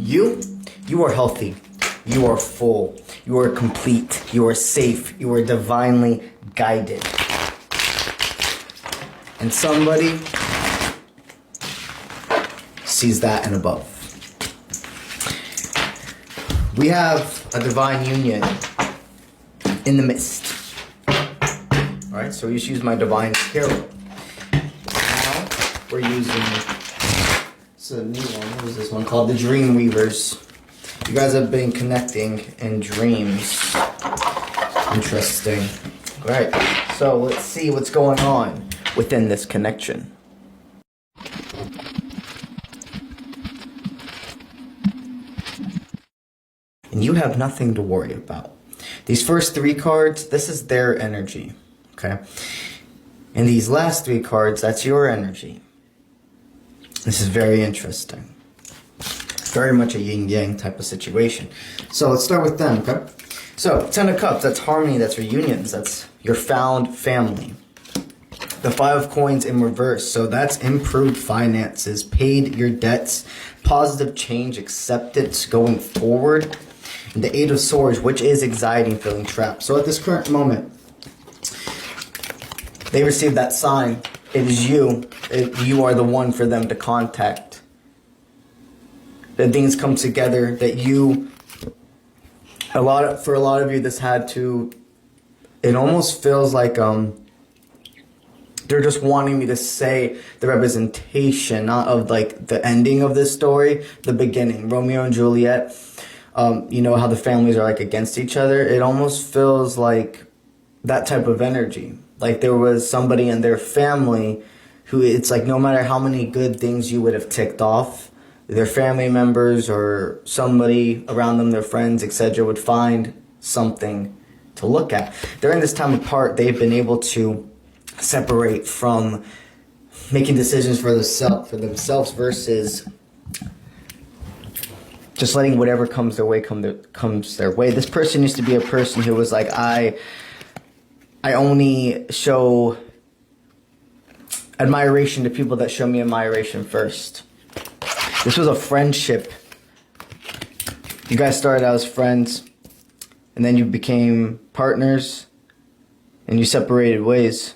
You are healthy. You are full. You are complete. You are safe. You are divinely guided. And somebody sees that and above. We have a divine union in the midst. Alright, so we just use my divine hero. Now we're using, it's a new one. What is this one called? The Dream Weavers. You guys have been connecting in dreams. Interesting. Alright, so let's see what's going on within this connection. And you have nothing to worry about. These first 3 cards, this is their energy, okay? And these last 3 cards, that's your energy. This is very interesting. Very much a yin-yang type of situation. So let's start with them, okay? So, 10 of Cups, that's harmony, that's reunions, that's your found family. The 5 of Coins in reverse, so that's improved finances, paid your debts, positive change, acceptance going forward. And the 8 of Swords, which is anxiety and feeling trapped. So at this current moment, they received that sign. It is you. You are the one for them to contact. That things come together. That you, for a lot of you, this had to. It almost feels like they're just wanting me to say the representation, not of like the ending of this story, the beginning. Romeo and Juliet. You know how the families are like against each other? It almost feels like that type of energy. Like there was somebody in their family who, it's like no matter how many good things you would have ticked off, their family members or somebody around them, their friends, etc., would find something to look at. During this time apart, they've been able to separate from making decisions for themselves versus just letting whatever comes their way comes their way. This person used to be a person who was like, I only show admiration to people that show me admiration first. This was a friendship. You guys started out as friends, and then you became partners, and you separated ways.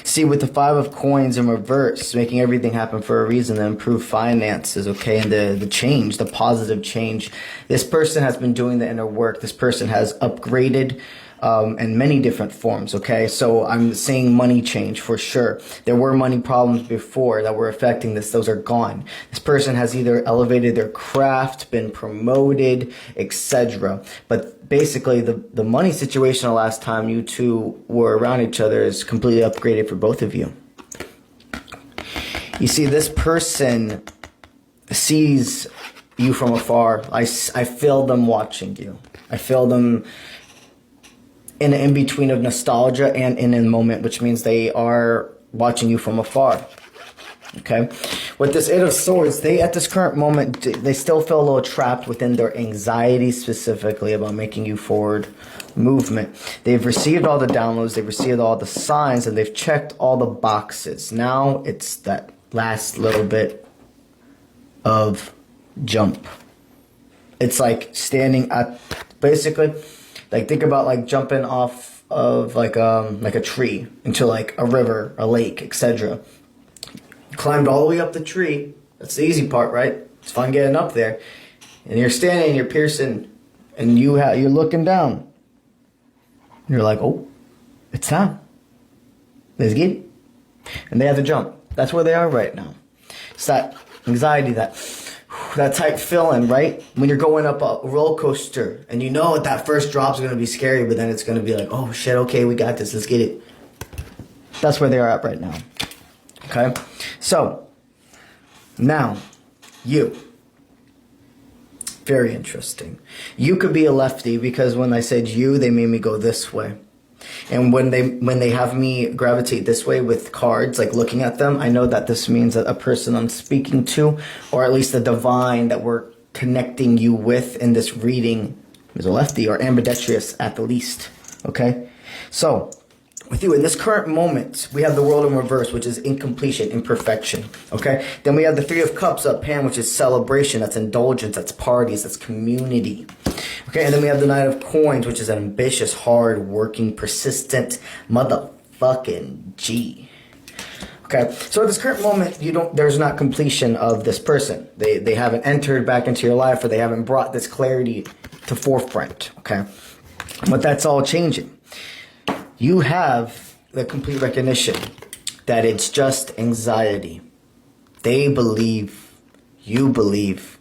See, with the 5 of Coins in reverse, making everything happen for a reason, to improve finances, okay, and the change, the positive change. This person has been doing the inner work. This person has upgraded in many different forms, okay? So I'm seeing money change for sure. There were money problems before that were affecting this. Those are gone. This person has either elevated their craft, been promoted, etc. But basically, the money situation the last time you two were around each other is completely upgraded for both of you. You see, this person sees you from afar. I feel them watching you. I feel them in an in-between of nostalgia and in a moment, which means they are watching you from afar. Okay? With this 8 of Swords, they, at this current moment, they still feel a little trapped within their anxiety, specifically about making you forward movement. They've received all the downloads, they've received all the signs, and they've checked all the boxes. Now it's that last little bit of jump. It's like standing at, basically, like think about like jumping off of like a tree into like a river, a lake, etc. Climbed all the way up the tree. That's the easy part, right? It's fun getting up there. And you're standing, you're piercing, and you're looking down. And you're like, oh, it's time. Let's get it. And they have to jump. That's where they are right now. It's that anxiety, that type feeling, right? When you're going up a roller coaster and you know that first drop's going to be scary, but then it's going to be like, oh shit, okay, we got this, let's get it. That's where they are at right now. Okay? So, now, you. Very interesting. You could be a lefty because when I said you, they made me go this way. And when they have me gravitate this way with cards, like looking at them, I know that this means that a person I'm speaking to, or at least the divine that we're connecting you with in this reading, is a lefty or ambidextrous at the least. Okay? So, with you in this current moment, we have the world in reverse, which is incompletion, imperfection. Okay. Then we have the Three of Cups up hand, which is celebration. That's indulgence. That's parties. That's community. Okay. And then we have the Knight of Coins, which is an ambitious, hard working, persistent motherfucking G. Okay. So at this current moment, there's not completion of this person. They haven't entered back into your life, or they haven't brought this clarity to forefront. Okay. But that's all changing. You have the complete recognition that it's just anxiety. They believe. You believe.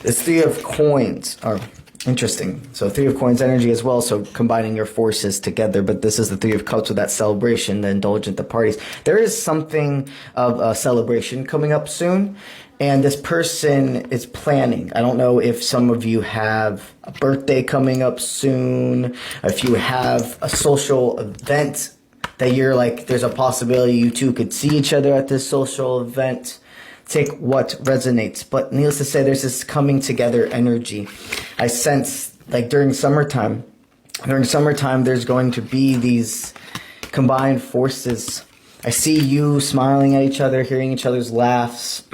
This Three of Coins are interesting. So Three of Coins energy as well. So combining your forces together. But this is the Three of Cups with that celebration, the indulgent, the parties. There is something of a celebration coming up soon. And this person is planning. I don't know if some of you have a birthday coming up soon, if you have a social event that you're like, there's a possibility you two could see each other at this social event. Take what resonates. But needless to say, there's this coming together energy. I sense, like during summertime, there's going to be these combined forces. I see you smiling at each other, hearing each other's laughs.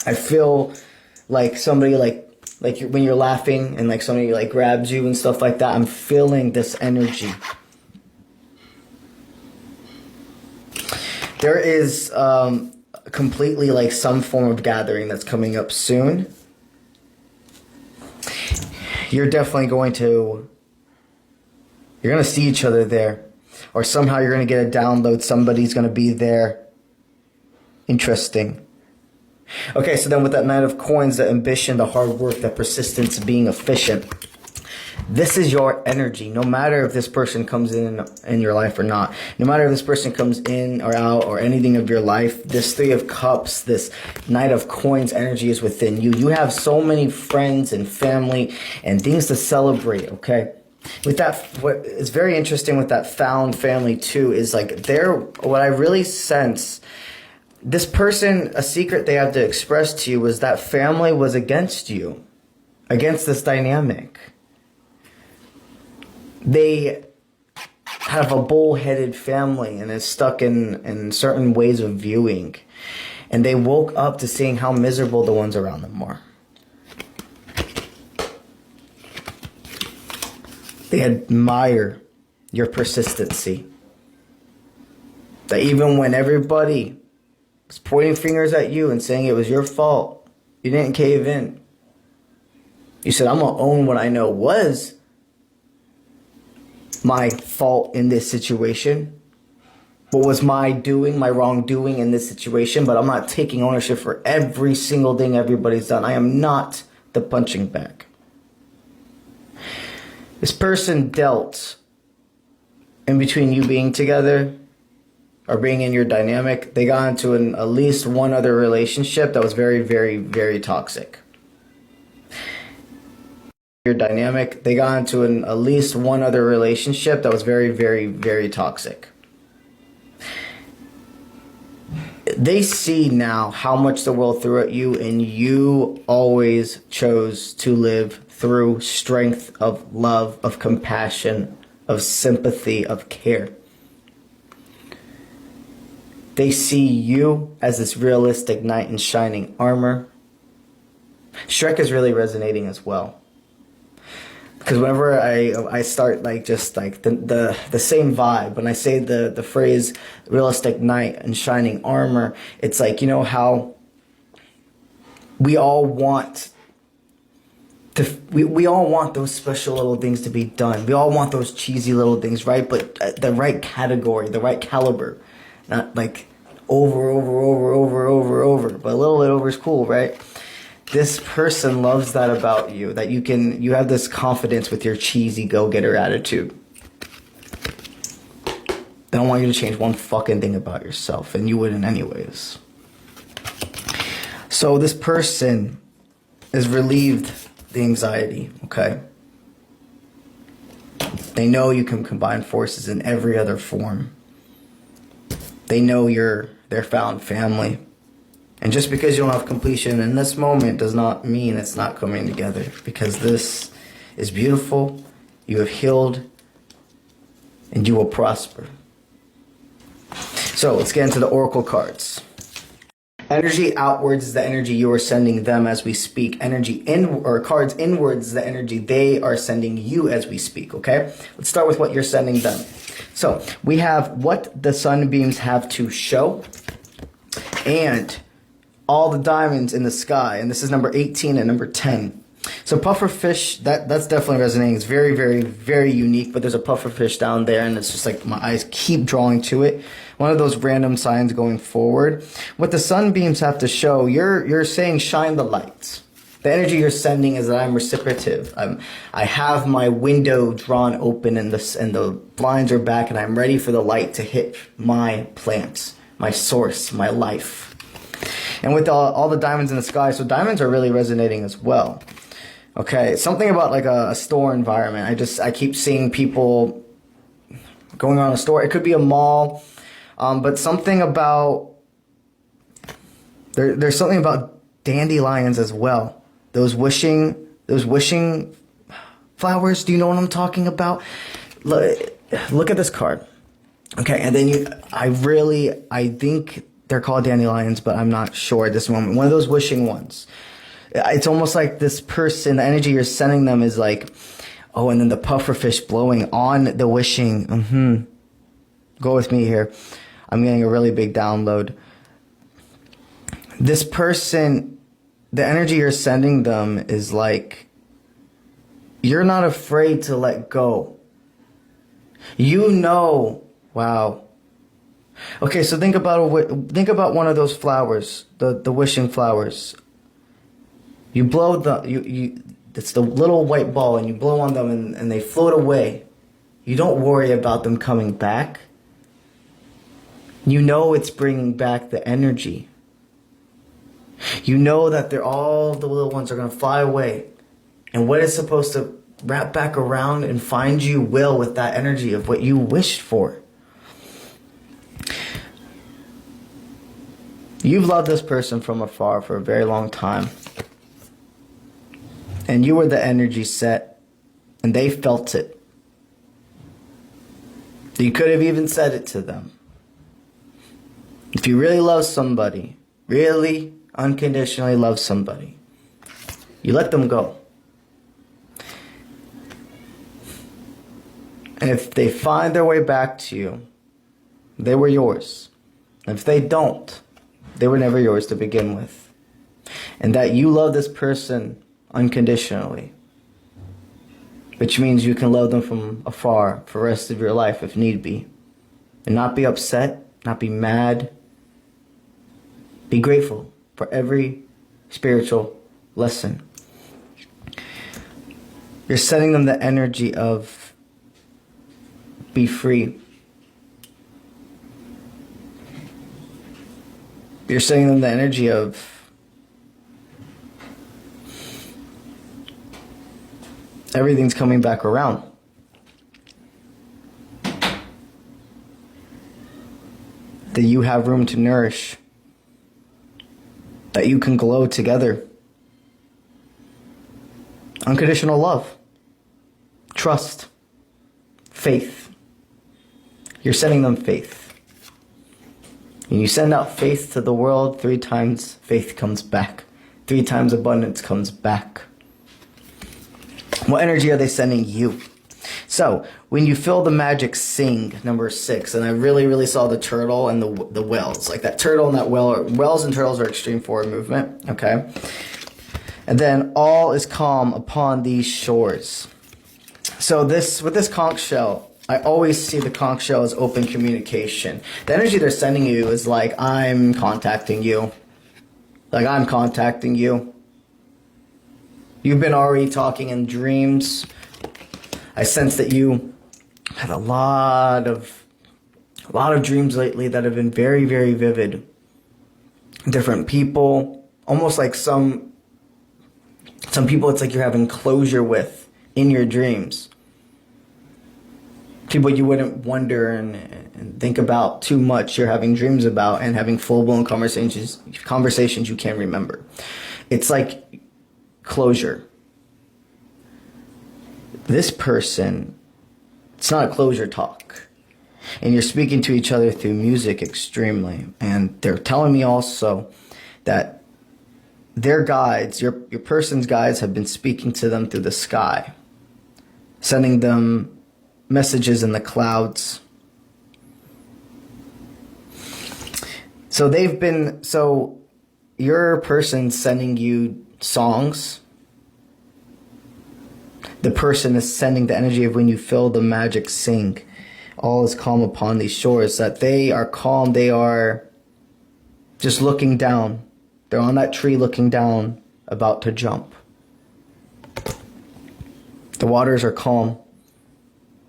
I feel like somebody when you're laughing and like somebody like grabs you and stuff like that. I'm feeling this energy. There is completely like some form of gathering that's coming up soon. You're definitely going to see each other there, or somehow you're going to get a download. Somebody's going to be there. Interesting. Okay, so then with that Knight of Coins, the ambition, the hard work, the persistence, being efficient. This is your energy, no matter if this person comes in your life or not. No matter if this person comes in or out or anything of your life, this Three of Cups, this Knight of Coins energy is within you. You have so many friends and family and things to celebrate, okay? With that, what is very interesting with that found family too is like what I really sense, this person, a secret they have to express to you was that family was against you, against this dynamic. They have a bull-headed family and is stuck in certain ways of viewing. And they woke up to seeing how miserable the ones around them are. They admire your persistency. That even when everybody was pointing fingers at you and saying it was your fault, you didn't cave in. You said, I'm going to own what I know was my fault in this situation. What was my doing, my wrongdoing in this situation, but I'm not taking ownership for every single thing everybody's done. I am not the punching bag. This person dealt in between you being together or being in your dynamic. They got into at least one other relationship that was very, very, very toxic. Your dynamic. They got into at least one other relationship that was very, very, very toxic. They see now how much the world threw at you, and you always chose to live through strength of love, of compassion, of sympathy, of care. They see you as this realistic knight in shining armor. Shrek is really resonating as well. Because whenever I start like just like the same vibe, when I say the phrase realistic knight in shining armor, it's like, you know how we all want we all want those special little things to be done. We all want those cheesy little things, right? But the right category, the right caliber, not like over, but a little bit over is cool, right? This person loves that about you, that you have this confidence with your cheesy go-getter attitude. They don't want you to change one fucking thing about yourself, and you wouldn't anyways. So this person is relieved the anxiety, okay? They know you can combine forces in every other form. They know you're their found family. And just because you don't have completion in this moment does not mean it's not coming together. Because this is beautiful. You have healed. and you will prosper. So let's get into the oracle cards. Energy outwards is the energy you are sending them as we speak. Energy cards inwards is the energy they are sending you as we speak, okay? Let's start with what you're sending them. So we have what the sunbeams have to show and all the diamonds in the sky. And this is number 18 and number 10. So pufferfish, that's definitely resonating. It's very, very, very unique, but there's a pufferfish down there, and it's just like my eyes keep drawing to it. One of those random signs going forward. What the sunbeams have to show, you're saying shine the light. The energy you're sending is that I'm reciprocative. I have my window drawn open and the blinds are back, and I'm ready for the light to hit my plants, my source, my life. And with all the diamonds in the sky, so diamonds are really resonating as well. Okay, something about like a store environment. I keep seeing people going on a store. It could be a mall, but something about there's something about dandelions as well. Those wishing flowers. Do you know what I'm talking about? Look at this card. Okay, and then I think they're called dandelions, but I'm not sure at this moment. One of those wishing ones. It's almost like this person, the energy you're sending them is like, oh, and then the pufferfish blowing on the wishing. Go with me here. I'm getting a really big download. This person, the energy you're sending them is like, you're not afraid to let go. You know, wow. Okay, so think about one of those flowers, the wishing flowers. You blow it's the little white ball, and you blow on them and they float away. You don't worry about them coming back. You know it's bringing back the energy. You know that all the little ones are going to fly away. And what is supposed to wrap back around and find you will with that energy of what you wished for. You've loved this person from afar for a very long time. And you were the energy set, and they felt it. You could have even said it to them. If you really love somebody, really unconditionally love somebody, you let them go. And if they find their way back to you, they were yours. And if they don't, they were never yours to begin with. And that you love this person unconditionally, which means you can love them from afar for the rest of your life if need be, and not be upset, not be mad. Be grateful for every spiritual lesson. You're sending them the energy of be free. You're sending them the energy of everything's coming back around. That you have room to nourish. That you can glow together. Unconditional love. Trust. Faith. You're sending them faith. When you send out faith to the world, 3 times faith comes back. 3 times abundance comes back. What energy are they sending you? So, when you feel the Magick sing, number 6, and I really, really saw the turtle and the whales. Like that turtle and that whale, whales and turtles are extreme forward movement, okay? And then all is calm upon these shores. So with this conch shell, I always see the conch shell as open communication. The energy they're sending you is like, I'm contacting you. Like, I'm contacting you. You've been already talking in dreams. I sense that you had a lot of dreams lately that have been very, very vivid. Different people, almost like some people it's like you're having closure with in your dreams. People you wouldn't wonder and think about too much, you're having dreams about and having full-blown conversations you can't remember. It's like closure. This person It's not a closure talk. And you're speaking to each other through music extremely. And they're telling me also that their guides, your person's guides, have been speaking to them through the sky, sending them messages in the clouds. So your person's sending you songs. The person is sending the energy of when you feel the magic sing. All is calm upon these shores. That they are calm. They are just looking down. They're on that tree looking down, about to jump. The waters are calm,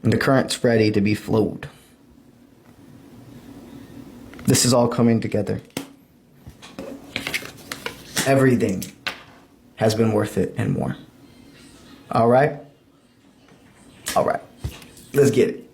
and the current's ready to be flowed. This is all coming together. Everything has been worth it and more. All right? All right. Let's get it.